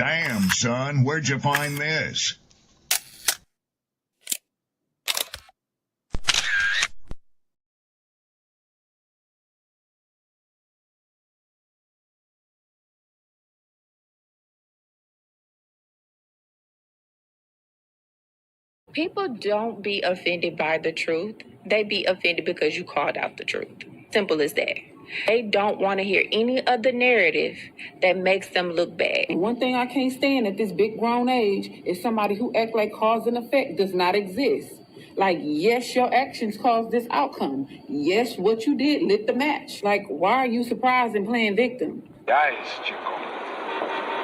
Damn, son, where'd you find this? People don't be offended by the truth. They be offended because you called out the truth. Simple as that. They don't want to hear any other narrative that makes them look bad. One thing I can't stand at this big grown age is somebody who act like cause and effect does not exist. Like, yes, your actions caused this outcome. Yes, what you did lit the match. Like, why are you surprised and playing victim? Guys, Chico,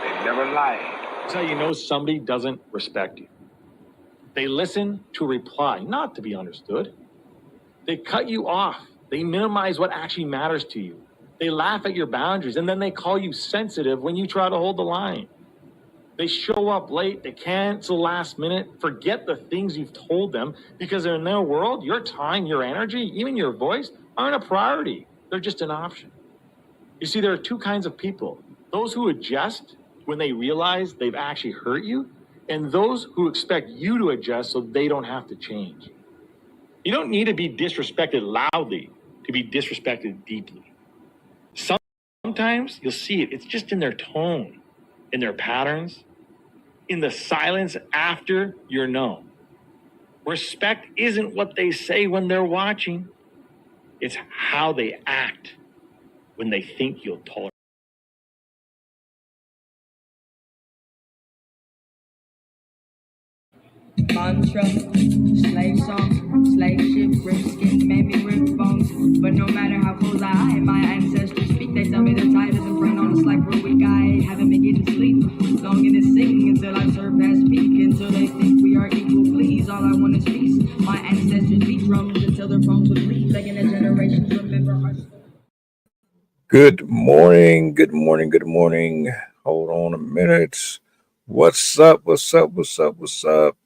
they never lie. That's how you know somebody doesn't respect you. They listen to reply, not to be understood. They cut you off. They minimize what actually matters to you. They laugh at your boundaries, and then they call you sensitive when you try to hold the line. They show up late, they cancel last minute, forget the things you've told them, because in their world, your time, your energy, even your voice aren't a priority. They're just an option. You see, there are two kinds of people. Those who adjust when they realize they've actually hurt you, and those who expect you to adjust so they don't have to change. You don't need to be disrespected loudly to be disrespected deeply. Sometimes you'll see it. It's just in their tone, in their patterns, in the silence after you're known. Respect isn't what they say when they're watching. It's how they act when they think you'll tolerate. Mantra, slave song, slave ship, rip skin, made me rip bones. But no matter how close I hide, my ancestors speak. They tell me they're tired as a friend on a slack for a week. I haven't been getting sleep. Longing to sing until I surpass peak. Until they think we are equal, please. All I want is peace. My ancestors beat drums until their bones would bleed. Begging the generations remember our story. Good morning, good morning, good morning. Hold on a minute. What's up? What's up? What's up? What's up?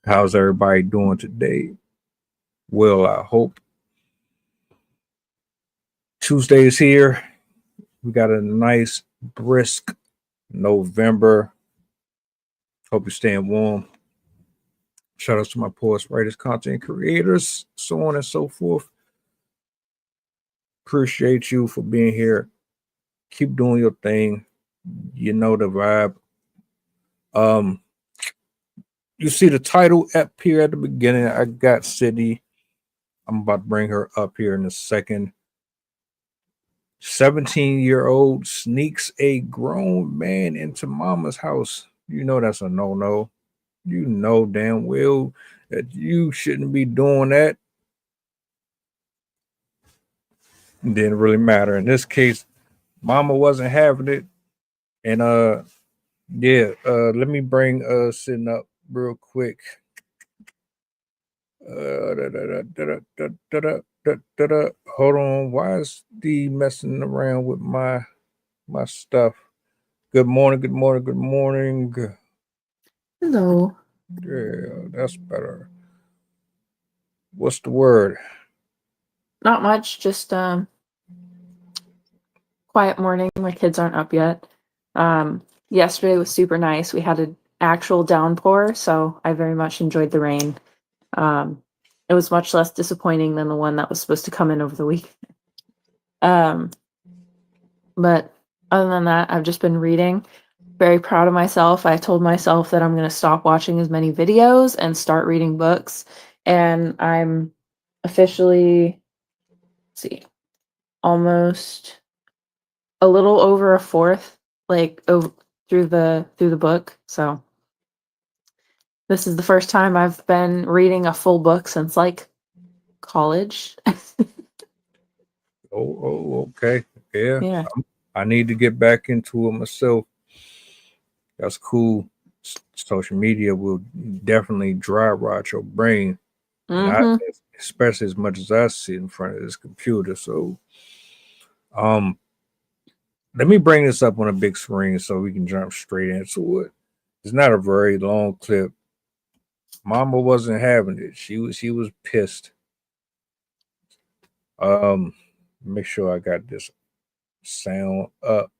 How's everybody doing today? Well, I hope. Tuesday is here. We got a nice, brisk November. Hope you're staying warm. Shout out to my poets, writers, content creators, so on and so forth. Appreciate you for being here. Keep doing your thing. You know the vibe. You see the title up here at the beginning. I got Sydney. I'm about to bring her up here in a second. 17-year-old sneaks a grown man into mama's house. You know that's a no-no. You know damn well that you shouldn't be doing that. It didn't really matter. In this case, mama wasn't having it. And let me bring Sydney up real quick. Hold on. Why is the messing around with my stuff? Good morning, good morning, good morning. Hello. Yeah, that's better. What's the word? Not much, just quiet morning. My kids aren't up yet. Yesterday was super nice. We had an actual downpour, so I very much enjoyed the rain. It was much less disappointing than the one that was supposed to come in over the week. But other than that, I've just been reading. Very proud of myself. I told myself that I'm going to stop watching as many videos and start reading books. And I'm officially, almost a little over a fourth, through the book. So this is the first time I've been reading a full book since college. Okay. Yeah. I need to get back into it myself. That's cool. Social media will definitely dry rot your brain. Mm-hmm. Especially as much as I sit in front of this computer. So let me bring this up on a big screen so we can jump straight into it. It's not a very long clip. Mama wasn't having it. She was pissed. Make sure I got this Sound up.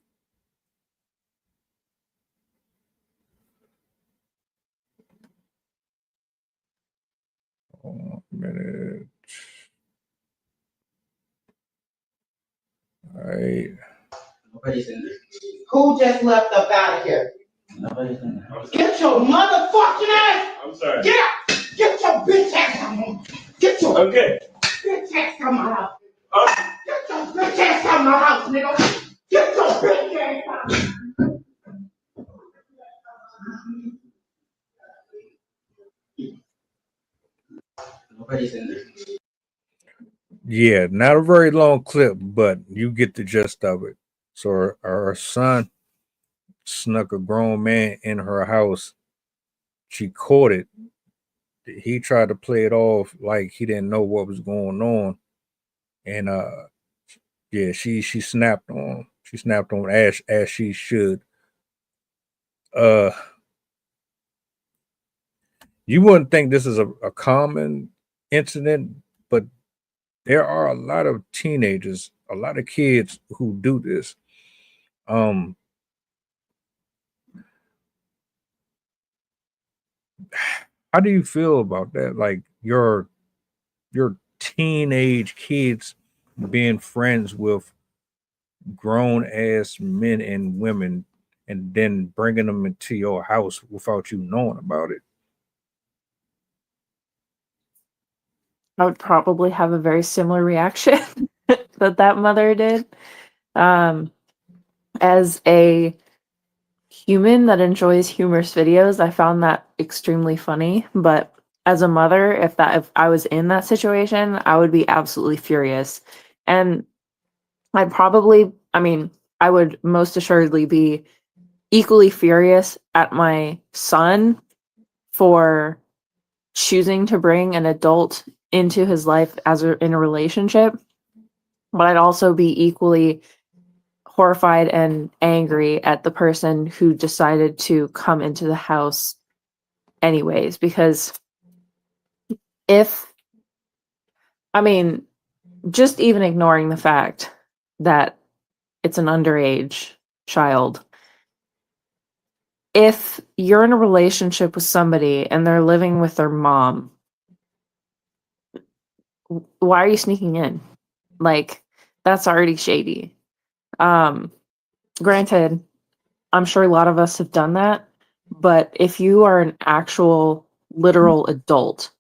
Hold on a minute. All right. Who just left up out of here? Get your motherfucking ass! I'm sorry. Get out! Get your bitch ass out! Get your Okay. bitch ass out my house! Get your bitch ass out my house, nigga! Get your bitch ass out! Nobody's in there. Yeah, not a very long clip, but you get the gist of it. So her son snuck a grown man in her house. She caught it. He tried to play it off like he didn't know what was going on. And yeah, she snapped on. She snapped on as she should. You wouldn't think this is a common incident, but there are a lot of teenagers, a lot of kids who do this. How do you feel about that? Like your teenage kids being friends with grown ass men and women and then bringing them into your house without you knowing about it. I would probably have a very similar reaction that mother did. As a human that enjoys humorous videos, I found that extremely funny. But as a mother, if I was in that situation, I would be absolutely furious. And I would most assuredly be equally furious at my son for choosing to bring an adult into his life in a relationship. But I'd also be equally horrified and angry at the person who decided to come into the house anyways, because just even ignoring the fact that it's an underage child, if you're in a relationship with somebody and they're living with their mom, why are you sneaking in? Like, that's already shady. Granted, I'm sure a lot of us have done that, but if you are an actual literal adult,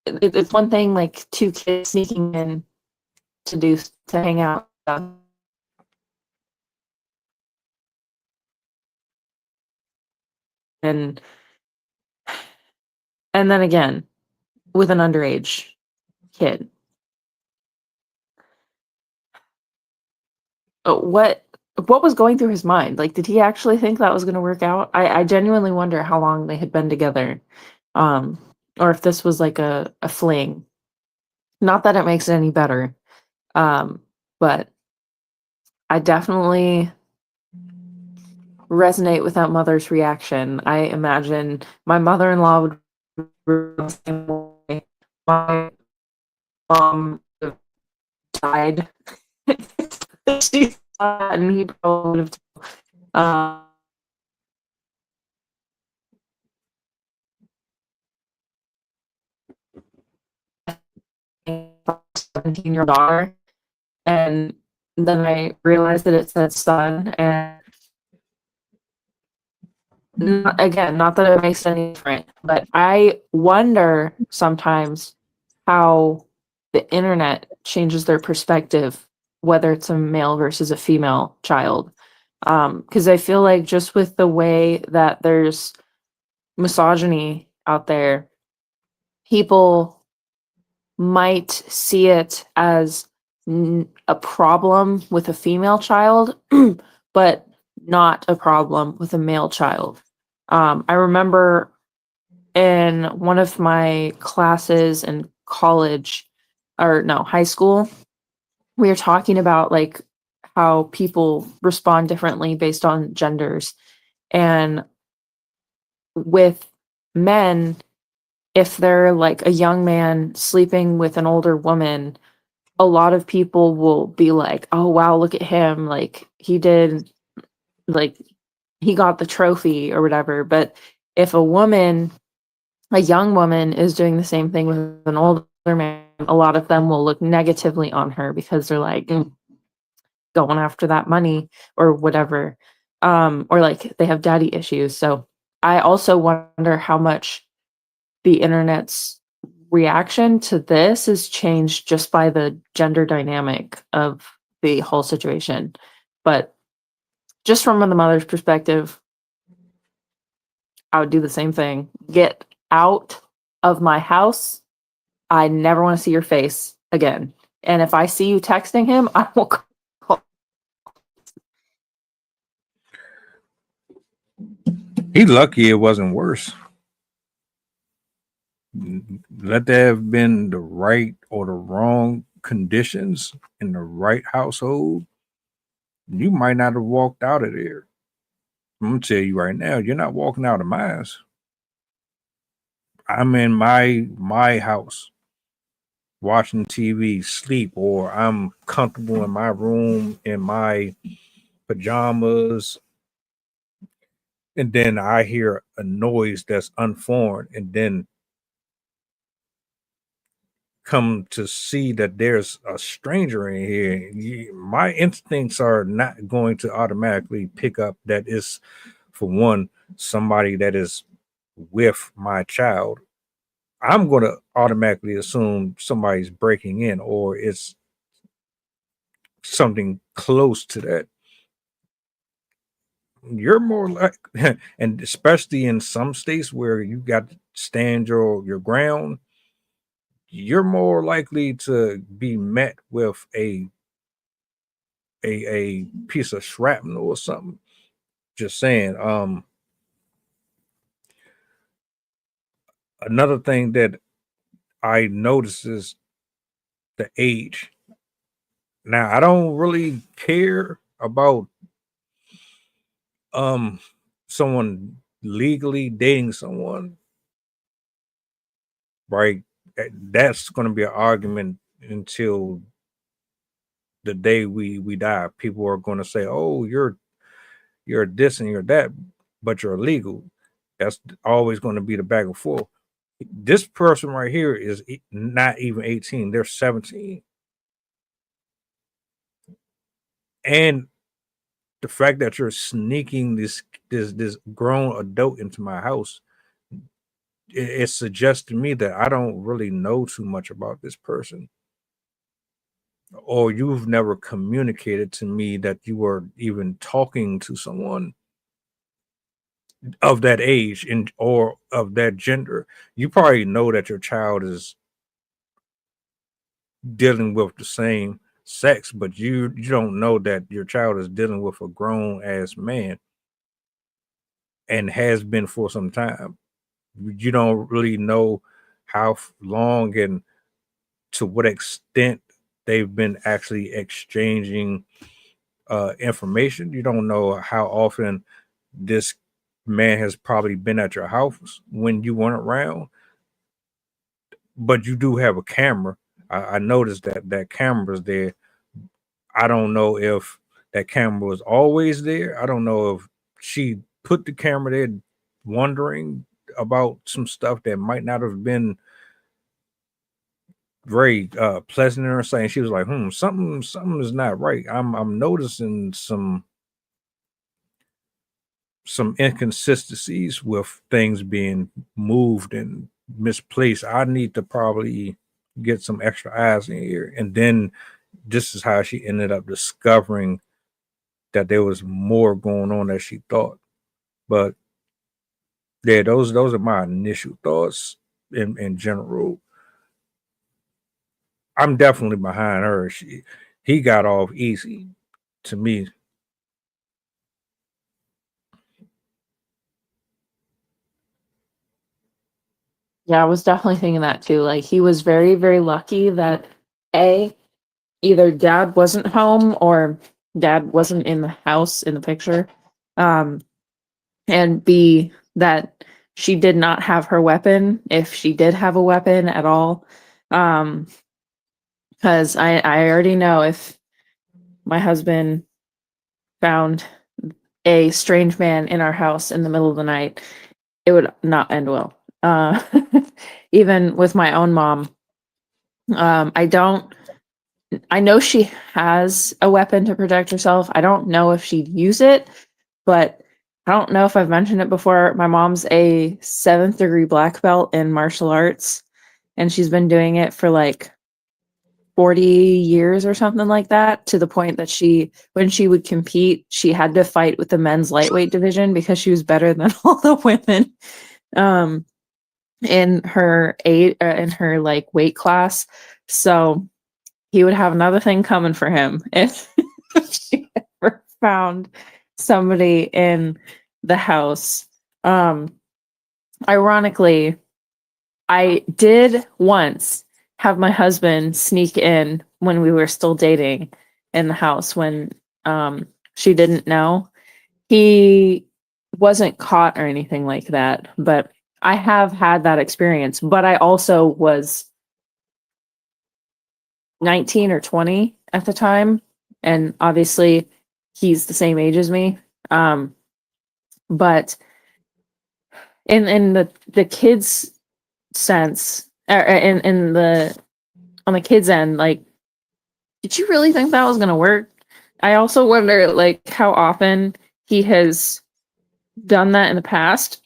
it's one thing like two kids sneaking in to hang out. And then again, with an underage kid. What was going through his mind? Like, did he actually think that was going to work out? I genuinely wonder how long they had been together, or if this was like a fling. Not that it makes it any better, but I definitely resonate with that mother's reaction. I imagine my mother-in-law would the same way. My mom died. She saw that and he probably would have 17-year-old daughter, and then I realized that it said son, and not that it makes any difference, but I wonder sometimes how the internet changes their perspective, whether it's a male versus a female child. Because I feel like just with the way that there's misogyny out there, people might see it as a problem with a female child, but not a problem with a male child. I remember in one of my classes in high school, we were talking about like how people respond differently based on genders. And with men, if they're like a young man sleeping with an older woman, a lot of people will be like, "Oh wow, look at him! Like like he got the trophy or whatever." But if a young woman, is doing the same thing with an older man, a lot of them will look negatively on her because they're like going after that money or whatever, or like they have daddy issues. So I also wonder how much the internet's reaction to this is changed just by the gender dynamic of the whole situation. But just from the mother's perspective, I would do the same thing. Get out of my house. I never want to see your face again. And if I see you texting him, I will call. He lucky it wasn't worse. Let that have been the right or the wrong conditions in the right household, you might not have walked out of there. I'm gonna tell you right now, you're not walking out of mine. I'm in my house watching TV, sleep, or I'm comfortable in my room in my pajamas, and then I hear a noise that's unforeign, and then come to see that there's a stranger in here. My instincts are not going to automatically pick up that is, for one, somebody that is with my child. I'm going to automatically assume somebody's breaking in or it's something close to that. You're more like, and especially in some states where you got to stand your ground, you're more likely to be met with a piece of shrapnel or something. Just saying. Another thing that I notice is the age. Now I don't really care about someone legally dating someone, right? That's going to be an argument until the day we die. People are going to say, "Oh, you're this and you're that, but you're illegal." That's always going to be the back and forth. This person right here is not even 18; they're 17, and the fact that you're sneaking this grown adult into my house, it suggests to me that I don't really know too much about this person, or you've never communicated to me that you were even talking to someone of that age and or of that gender. You probably know that your child is dealing with the same sex, but you don't know that your child is dealing with a grown ass man and has been for some time. You don't really know how long and to what extent they've been actually exchanging information. You don't know how often this man has probably been at your house when you weren't around, but you do have a camera. I noticed that camera's there. I don't know if that camera was always there. I don't know if she put the camera there wondering about some stuff that might not have been very pleasant in her, saying she was like, something is not right. I'm noticing some inconsistencies with things being moved and misplaced. I need to probably get some extra eyes in here. And then this is how she ended up discovering that there was more going on than she thought. But yeah, those are my initial thoughts in general. I'm definitely behind her. He got off easy to me. Yeah, I was definitely thinking that too. Like he was very, very lucky that A, either dad wasn't home or dad wasn't in the house in the picture. Um, and B, that she did not have her weapon, if she did have a weapon at all. Because I already know if my husband found a strange man in our house in the middle of the night, it would not end well. Even with my own mom, I know she has a weapon to protect herself. I don't know if she'd use it, but I don't know if I've mentioned it before. My mom's a 7th degree black belt in martial arts, and she's been doing it for like 40 years or something like that, to the point that when she would compete, she had to fight with the men's lightweight division because she was better than all the women in her like weight class. So he would have another thing coming for him if she ever found somebody in the house. Ironically, I did once have my husband sneak in when we were still dating in the house when she didn't know. He wasn't caught or anything like that, but I have had that experience. But I also was 19 or 20 at the time, and obviously he's the same age as me. But in the kids sense, in the on the kids end, like, did you really think that was gonna work? I also wonder, like, how often he has done that in the past,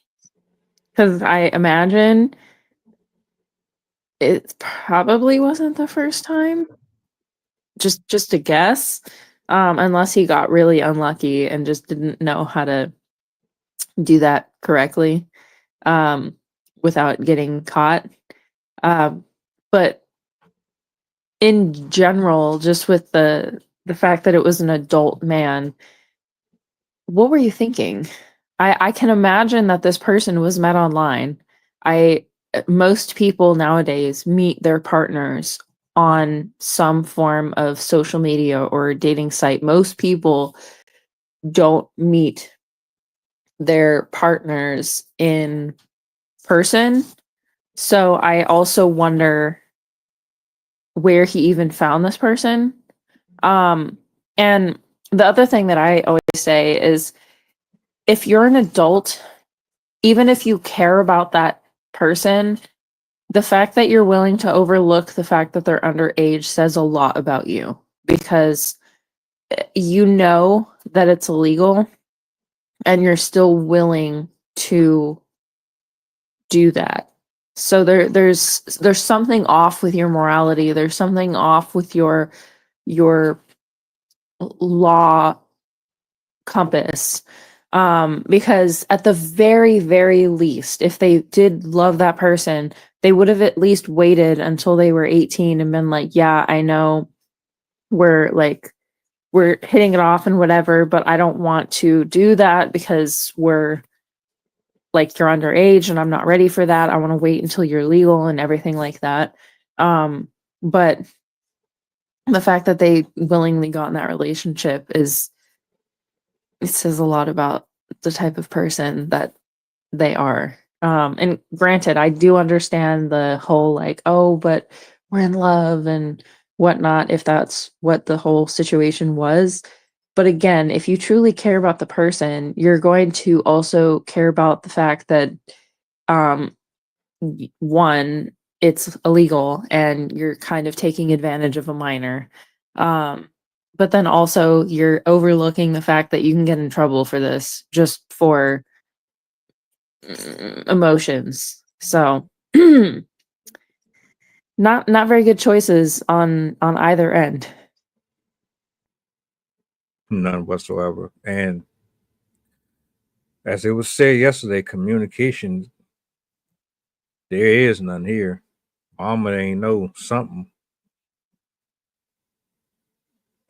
because I imagine it probably wasn't the first time. Just a guess, unless he got really unlucky and just didn't know how to do that correctly, without getting caught. But in general, just with the fact that it was an adult man, what were you thinking? I can imagine that this person was met online. Most people nowadays meet their partners on some form of social media or dating site. Most people don't meet their partners in person. So I also wonder where he even found this person. And the other thing that I always say is, if you're an adult, even if you care about that person, the fact that you're willing to overlook the fact that they're underage says a lot about you, because you know that it's illegal and you're still willing to do that. So there's something off with your morality. There's something off with your law compass. Because at the very, very least, if they did love that person, they would have at least waited until they were 18 and been like, yeah, I know we're hitting it off and whatever, but I don't want to do that because you're underage and I'm not ready for that. I want to wait until you're legal and everything like that. But the fact that they willingly got in that relationship it says a lot about the type of person that they are. And granted, I do understand the whole like, oh, but we're in love and whatnot, if that's what the whole situation was. But again, if you truly care about the person, you're going to also care about the fact that, one, it's illegal and you're kind of taking advantage of a minor. But then also you're overlooking the fact that you can get in trouble for this just for emotions. So not very good choices on either end. None whatsoever. And as it was said yesterday, communication, there is none here. Mama ain't know something.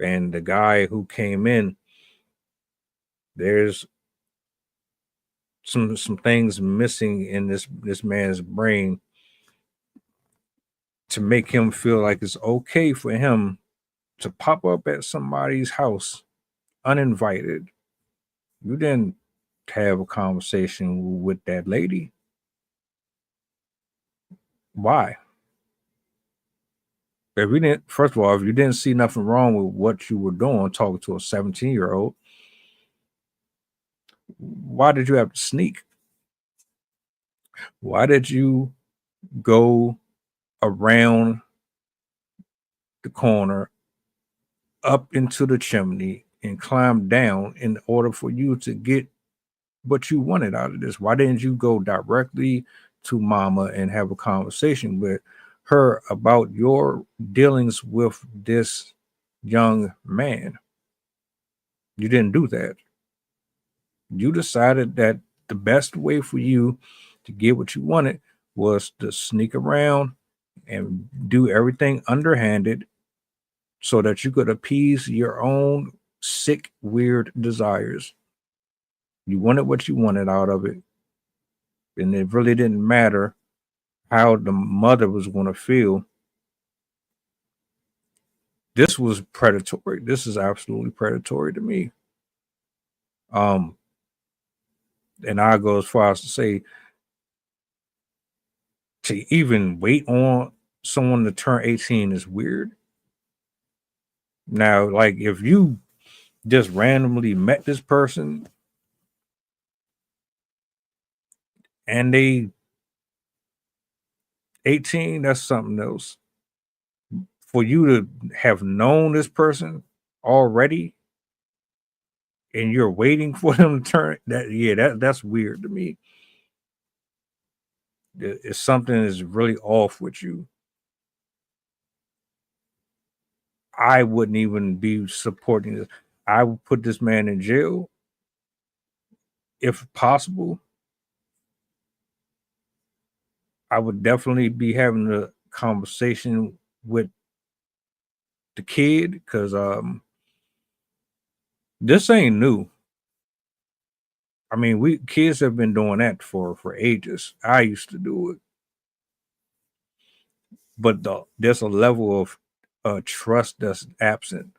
And the guy who came in, there's some things missing in this man's brain to make him feel like it's okay for him to pop up at somebody's house uninvited. You didn't have a conversation with that lady. Why? If we didn't, first of all, if you didn't see nothing wrong with what you were doing, talking to a 17-year-old, why did you have to sneak? Why did you go around the corner, up into the chimney, and climb down in order for you to get what you wanted out of this? Why didn't you go directly to mama and have a conversation with her about your dealings with this young man? You didn't do that. You decided that the best way for you to get what you wanted was to sneak around and do everything underhanded so that you could appease your own sick, weird desires. You wanted what you wanted out of it, and it really didn't matter how the mother was going to feel. This was predatory. This is absolutely predatory to me. And I go as far as to say, to even wait on someone to turn 18 is weird. Now, like, if you just randomly met this person and they 18, that's something else. For you to have known this person already and you're waiting for them to turn that's weird to me. It's something is really off with you. I wouldn't even be supporting this. I would put this man in jail if possible. I would definitely be having a conversation with the kid because this ain't new. I mean, we kids have been doing that for ages. I used to do it, but there's a level of trust that's absent.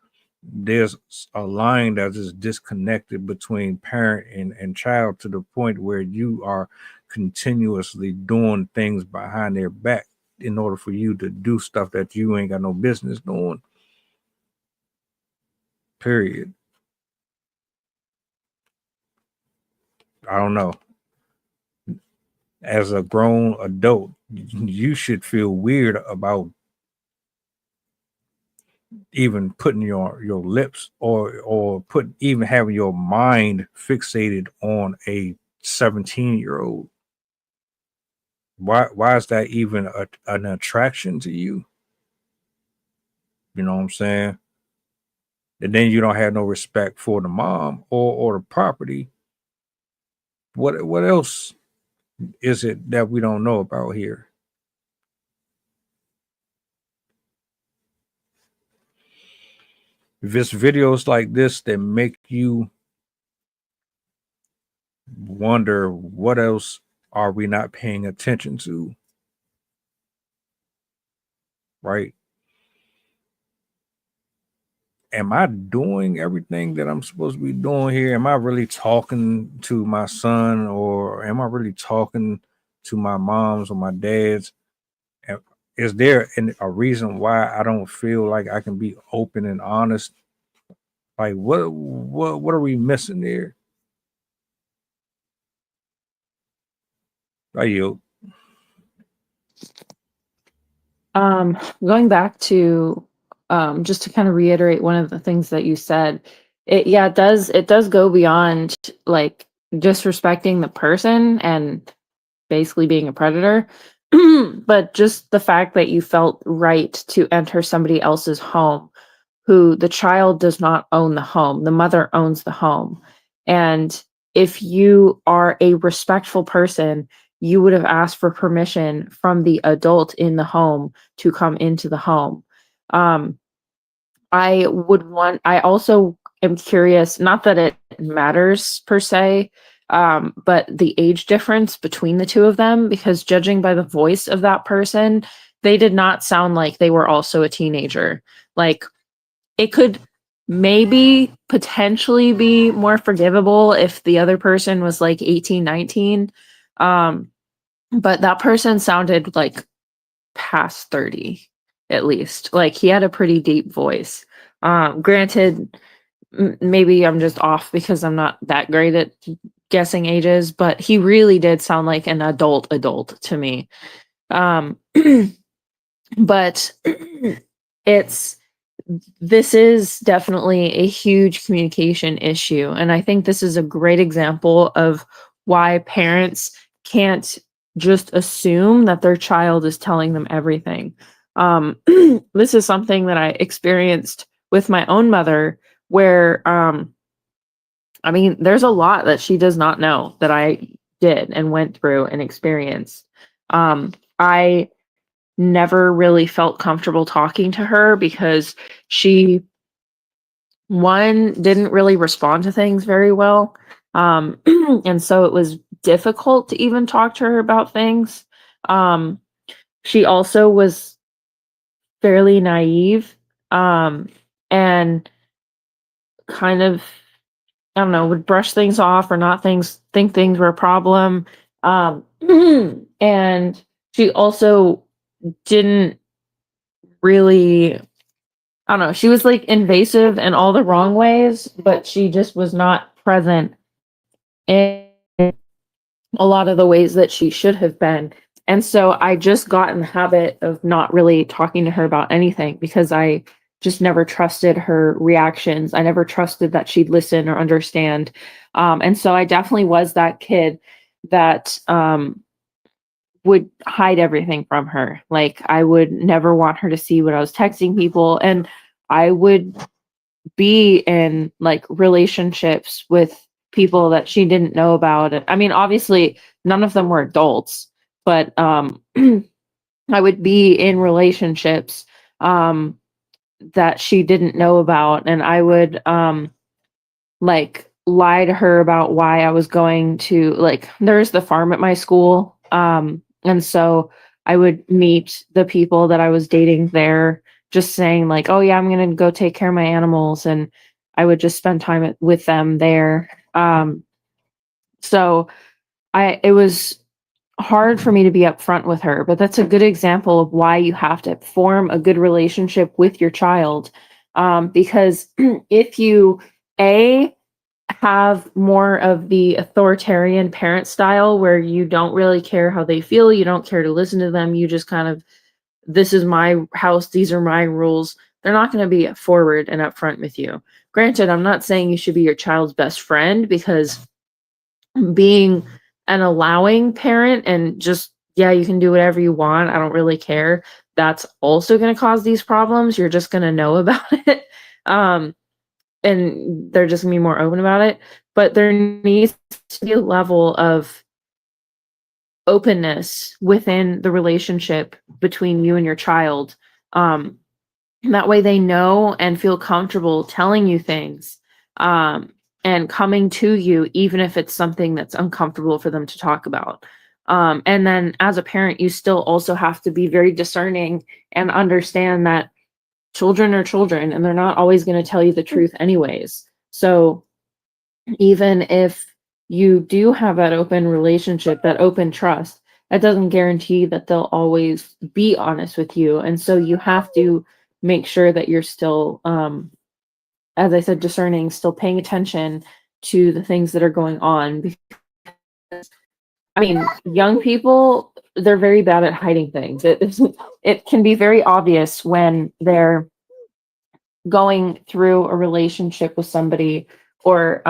There's a line that is disconnected between parent and child to the point where you are continuously doing things behind their back in order for you to do stuff that you ain't got no business doing. Period. I don't know. As a grown adult, you should feel weird about even putting your lips or even having your mind fixated on a 17-year-old. Why is that even an attraction to you? You know what I'm saying? And then you don't have no respect for the mom or the property. What else is it that we don't know about here? If it's videos like this that make you wonder what else are we not paying attention to, right? Am I doing everything that I'm supposed to be doing here? Am I really talking to my son, or am I really talking to my moms or my dads? Is there a reason why I don't feel like I can be open and honest? Like, what are we missing there? Are you? Going back to just to kind of reiterate one of the things that you said, it does go beyond like disrespecting the person and basically being a predator. But just the fact that you felt right to enter somebody else's home, who the child does not own the home, the mother owns the home. And if you are a respectful person, you would have asked for permission from the adult in the home to come into the home. I also am curious, not that it matters per se, but the age difference between the two of them, because judging by the voice of that person, they did not sound like they were also a teenager. Like, it could maybe potentially be more forgivable if the other person was like 18, 19. But that person sounded like past 30 at least. Like he had a pretty deep voice. Granted, maybe I'm just off because I'm not that great at guessing ages, but he really did sound like an adult to me. But this is definitely a huge communication issue, and I think this is a great example of why parents can't just assume that their child is telling them everything. This is something that I experienced with my own mother, where I mean, there's a lot that she does not know that I did and went through and experienced. I never really felt comfortable talking to her because she, one, didn't really respond to things very well. And so it was difficult to even talk to her about things. She also was fairly naive, and kind of, I don't know, would brush things off or not think things were a problem. And she also didn't really, I don't know, she was like invasive in all the wrong ways, but she just was not present in a lot of the ways that she should have been. And so I just got in the habit of not really talking to her about anything because I just never trusted her reactions. I never trusted that she'd listen or understand. And so I definitely was that kid that would hide everything from her. Like I would never want her to see what I was texting people. And I would be in like relationships with people that she didn't know about. I mean, obviously none of them were adults, but I would be in relationships that she didn't know about, and I would like lie to her about why I was going to, like, there's the farm at my school, and so I would meet the people that I was dating there, just saying like, oh yeah, I'm gonna go take care of my animals, and I would just spend time with them there. So it was hard for me to be upfront with her, but that's a good example of why you have to form a good relationship with your child. Because if you have more of the authoritarian parent style where you don't really care how they feel, you don't care to listen to them, you just kind of, this is my house, these are my rules, they're not going to be forward and upfront with you. Granted, I'm not saying you should be your child's best friend, because being an allowing parent and just, yeah, you can do whatever you want, I don't really care, that's also going to cause these problems. You're just going to know about it. And they're just going to be more open about it. But there needs to be a level of openness within the relationship between you and your child. That way they know and feel comfortable telling you things, and coming to you, even if it's something that's uncomfortable for them to talk about. And then as a parent, you still also have to be very discerning and understand that children are children and they're not always going to tell you the truth anyways. So even if you do have that open relationship, that open trust, that doesn't guarantee that they'll always be honest with you. And so you have to make sure that you're still, as I said, discerning, still paying attention to the things that are going on. Because, I mean, young people, they're very bad at hiding things. It can be very obvious when they're going through a relationship with somebody, or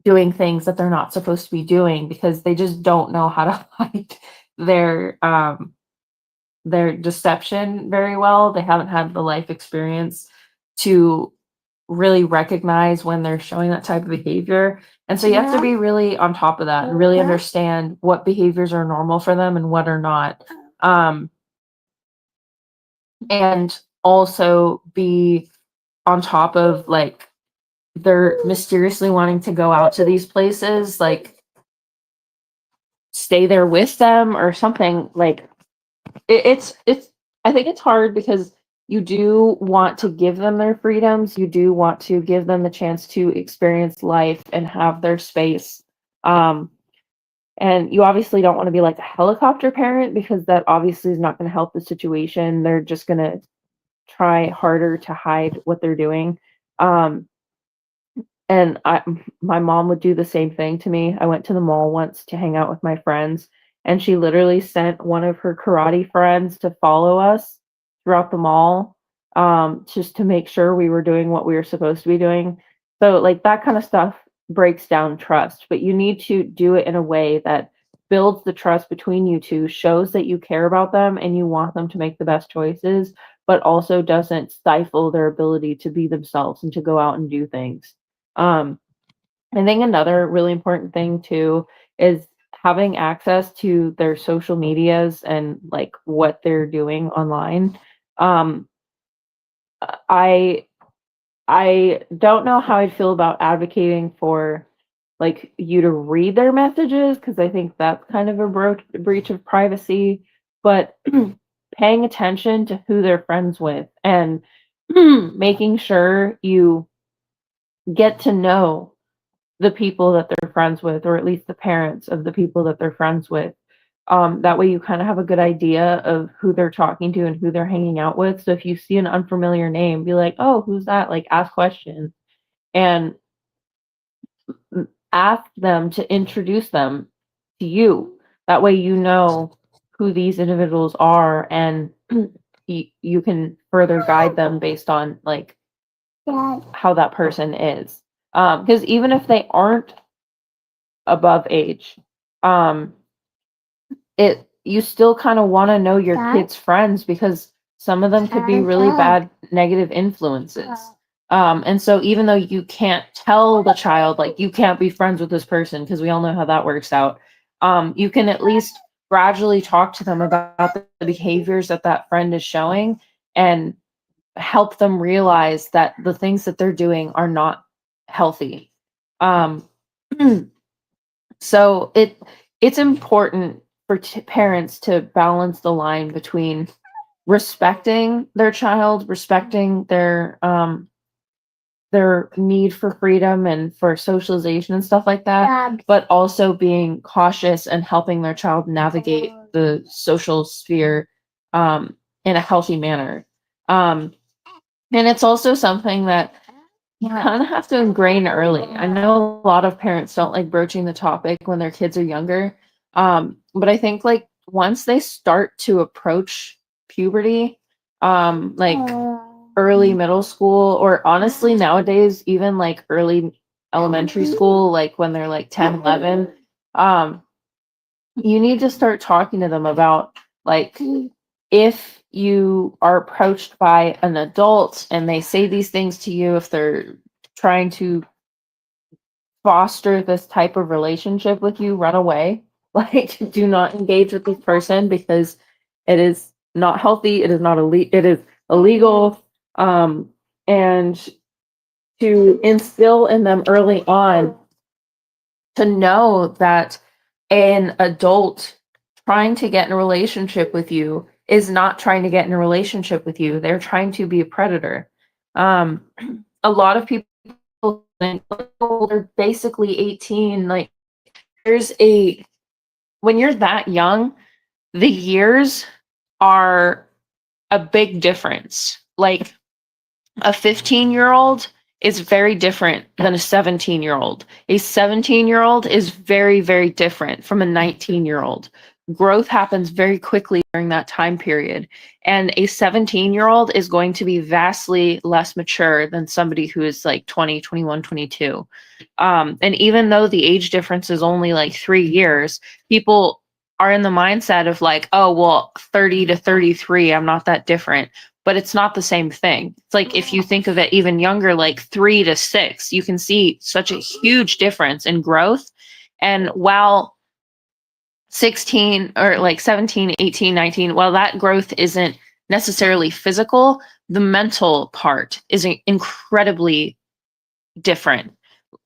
doing things that they're not supposed to be doing, because they just don't know how to hide their deception very well. They haven't had the life experience to really recognize when they're showing that type of behavior. And so you have to be really on top of that and really understand what behaviors are normal for them and what are not. And also be on top of, like, they're mysteriously wanting to go out to these places, like stay there with them or something. Like it's I think it's hard because you do want to give them their freedoms, you do want to give them the chance to experience life and have their space, And you obviously don't want to be like a helicopter parent because that obviously is not going to help the situation. They're just going to try harder to hide what they're doing. Um, and my mom would do the same thing to me. I went to the mall once to hang out with my friends, and she literally sent one of her karate friends to follow us throughout the mall, just to make sure we were doing what we were supposed to be doing. So, like, that kind of stuff breaks down trust, but you need to do it in a way that builds the trust between you two, shows that you care about them and you want them to make the best choices, but also doesn't stifle their ability to be themselves and to go out and do things. Um, I think another really important thing too is having access to their social medias and like what they're doing online. Um, I I don't know how I'd feel about advocating for like you to read their messages because I think that's kind of a breach of privacy, but paying attention to who they're friends with and making sure you get to know the people that they're friends with, or at least the parents of the people that they're friends with. That way you kind of have a good idea of who they're talking to and who they're hanging out with. So if you see an unfamiliar name, be like, oh, who's that? Like, ask questions and ask them to introduce them to you. That way you know who these individuals are and you can further guide them based on like how that person is. Because even if they aren't above age, um, it you still kind of want to know your kids' friends because some of them could be really bad negative influences. And so even though you can't tell the child like you can't be friends with this person because we all know how that works out, you can at least gradually talk to them about the behaviors that that friend is showing and help them realize that the things that they're doing are not healthy. Um, so it's important for parents to balance the line between respecting their child, respecting their need for freedom and for socialization and stuff like that, but also being cautious and helping their child navigate the social sphere in a healthy manner. And it's also something that you kind of have to ingrain early. I know a lot of parents don't like broaching the topic when their kids are younger. But I think like once they start to approach puberty, like early middle school, or honestly nowadays, even like early elementary school, like when they're like 10, 11, you need to start talking to them about like if you are approached by an adult and they say these things to you, if they're trying to foster this type of relationship with you, run away. Like, do not engage with this person because it is not healthy. It is not it is illegal. And to instill in them early on to know that an adult trying to get in a relationship with you is not trying to get in a relationship with you. They're trying to be a predator. A lot of people think, oh, they're basically 18. Like, when you're that young, the years are a big difference. Like, a 15-year-old is very different than a 17-year-old. A 17-year-old is very, very different from a 19-year-old. Growth happens very quickly during that time period. And a 17-year-old is going to be vastly less mature than somebody who is like 20, 21, 22. And even though the age difference is only like 3 years, people are in the mindset of like, oh, well, 30 to 33, I'm not that different. But it's not the same thing. It's like if you think of it even younger, like 3 to 6, you can see such a huge difference in growth. And while 16 or like 17, 18, 19, while that growth isn't necessarily physical, the mental part is incredibly different.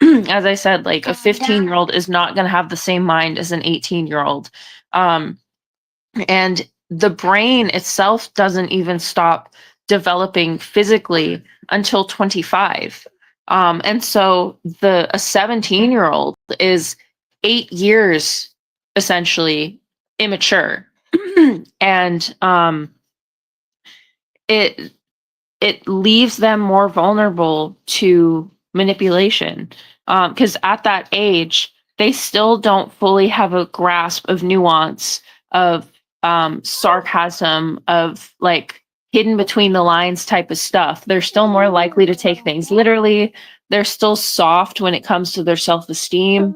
As I said, like a 15-year-old is not going to have the same mind as an 18-year-old. And the brain itself doesn't even stop developing physically until 25. And so a 17-year-old is 8 years essentially immature. And it leaves them more vulnerable to manipulation, because at that age they still don't fully have a grasp of nuance, of sarcasm, of like hidden between the lines type of stuff. They're still more likely to take things literally. They're still soft when it comes to their self-esteem.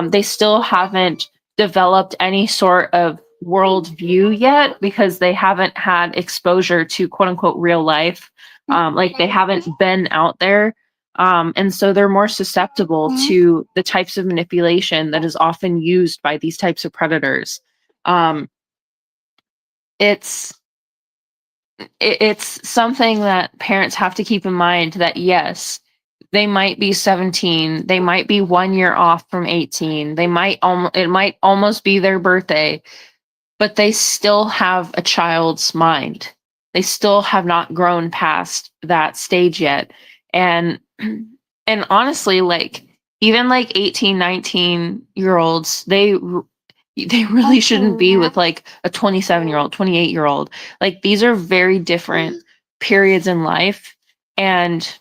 They still haven't developed any sort of worldview yet because they haven't had exposure to quote unquote real life. Like they haven't been out there. And so they're more susceptible to the types of manipulation that is often used by these types of predators. It's something that parents have to keep in mind, that yes, they might be 17, they might be 1 year off from 18, it might almost be their birthday, but they still have a child's mind. They still have not grown past that stage yet. And honestly, like even like 18, 19-year-olds, they really shouldn't be with like a 27-year-old, 28-year-old. Like these are very different periods in life, and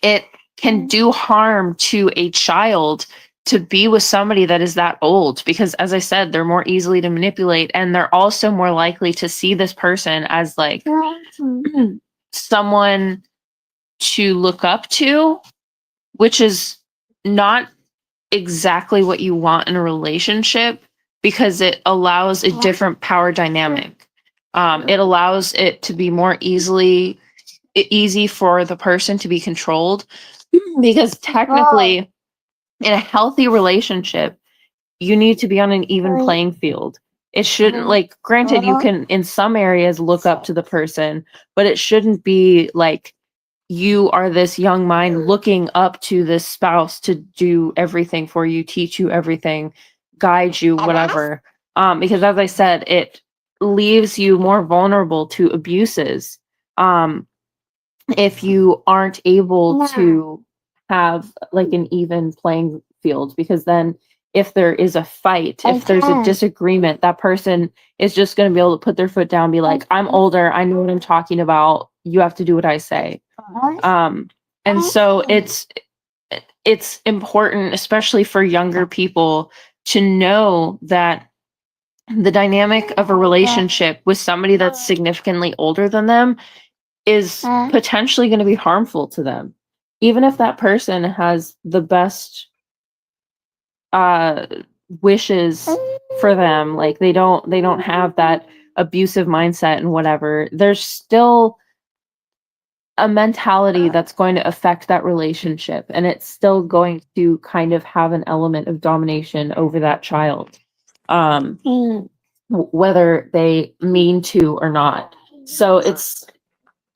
it can do harm to a child to be with somebody that is that old, because as I said, they're more easily to manipulate, and they're also more likely to see this person as like someone to look up to, which is not exactly what you want in a relationship, because it allows a different power dynamic. It allows it to be more easy for the person to be controlled, because technically in a healthy relationship, you need to be on an even playing field. It shouldn't, like, granted, you can in some areas look up to the person, but it shouldn't be like you are this young mind looking up to this spouse to do everything for you, teach you everything, guide you, whatever. Because as I said, it leaves you more vulnerable to abuses. If you aren't able to have like an even playing field, because then if there is a fight, if there's a disagreement, that person is just going to be able to put their foot down, be like, I'm older, I know what I'm talking about, you have to do what I say. And so it's important, especially for younger people, to know that the dynamic of a relationship with somebody that's significantly older than them is potentially going to be harmful to them, even if that person has the best wishes for them. Like they don't have that abusive mindset and whatever. There's still a mentality that's going to affect that relationship, and it's still going to kind of have an element of domination over that child, whether they mean to or not. So it's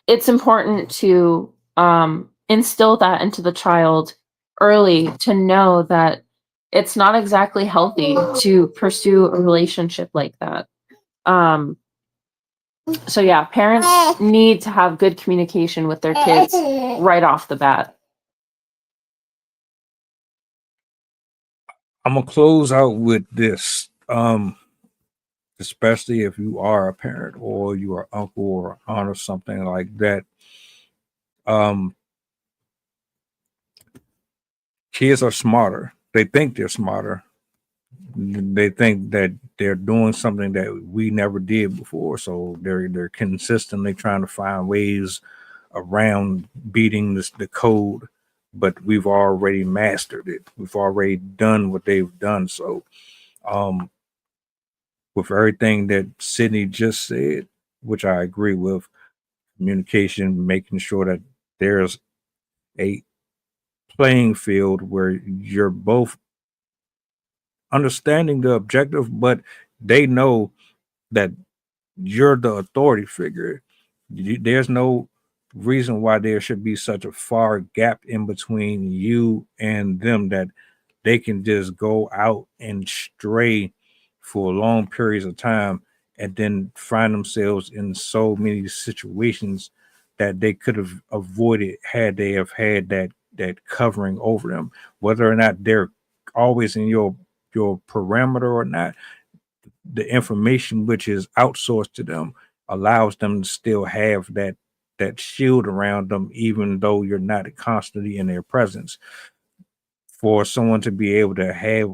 important to instill that into the child early, to know that it's not exactly healthy to pursue a relationship like that. So yeah, parents need to have good communication with their kids right off the bat. I'm gonna close out with this. Especially if you are a parent or you are uncle or aunt or something like that. Kids are smarter. They think they're smarter. They think that they're doing something that we never did before. So they're consistently trying to find ways around beating the code, but we've already mastered it. We've already done what they've done. So with everything that Sydney just said, which I agree with, communication, making sure that there's a playing field where you're both understanding the objective, but they know that you're the authority figure. There's no reason why there should be such a far gap in between you and them that they can just go out and stray for long periods of time and then find themselves in so many situations that they could have avoided had they have had that covering over them. Whether or not they're always in your your parameter or not, the information which is outsourced to them allows them to still have that shield around them, even though you're not constantly in their presence. For someone to be able to have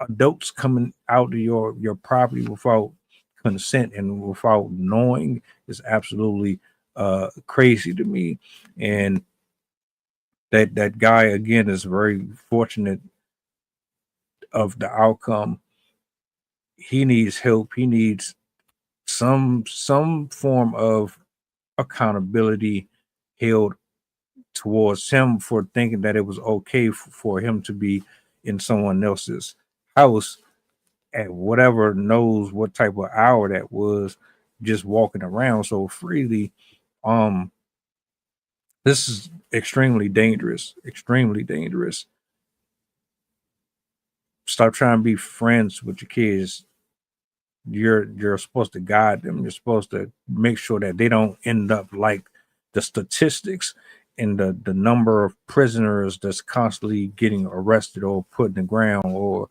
adults coming out of your property without consent and without knowing is absolutely crazy to me. And that guy again is very fortunate of the outcome. He needs help. He needs some form of accountability held towards him for thinking that it was okay for him to be in someone else's house at whatever knows what type of hour that was, just walking around so freely. This is extremely dangerous. Stop trying to be friends with your kids. You're supposed to guide them. You're supposed to make sure that they don't end up like the statistics and the number of prisoners that's constantly getting arrested or put in the ground, or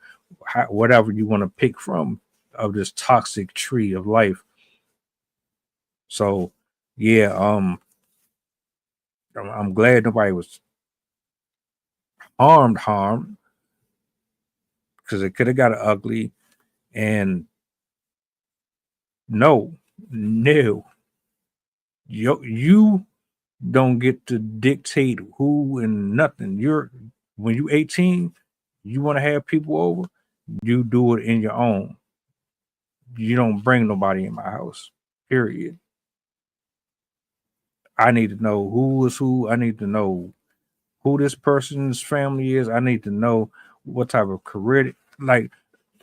whatever you want to pick from of this toxic tree of life. So yeah, I'm glad nobody was harmed, because it could have got ugly. And no, you don't get to dictate who and nothing. When you 18, you want to have people over, you do it in your own. You don't bring nobody in my house, period. I need to know who is who. I need to know who this person's family is. I need to know what type of career. Like,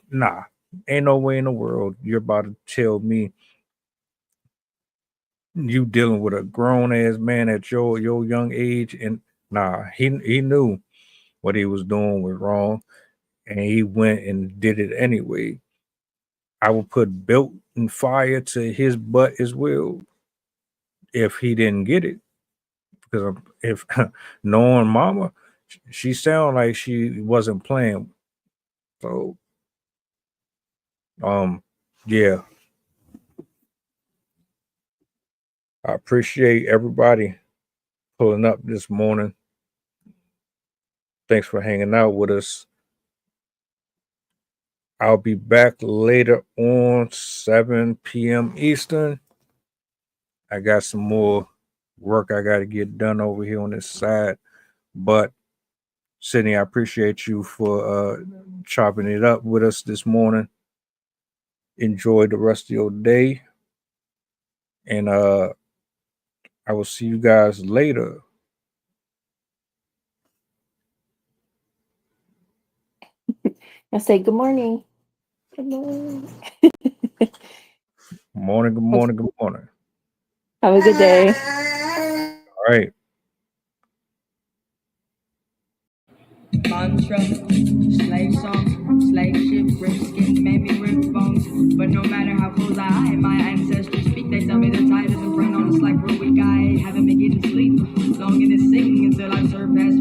nah, ain't no way in the world you're about to tell me you dealing with a grown ass man at your young age. And nah, he knew what he was doing was wrong, and he went and did it anyway. I would put belt and fire to his butt as well if he didn't get it. Because if knowing mama, she sounded like she wasn't playing. So yeah, I appreciate everybody pulling up this morning. Thanks for hanging out with us. I'll be back later on 7 p.m. Eastern. I got some more work I got to get done over here on this side. But Sydney, I appreciate you for chopping it up with us this morning. Enjoy the rest of your day. And I will see you guys later. I say good morning. Good morning. Good morning. Have a good day. All right. Mantra, slave song, slave ship, rip skin, made me rip bones. But no matter how close I hide, my ancestors speak. They tell me the tide isn't run on us like we're weak. I haven't been getting sleep, longing to sing until I surpass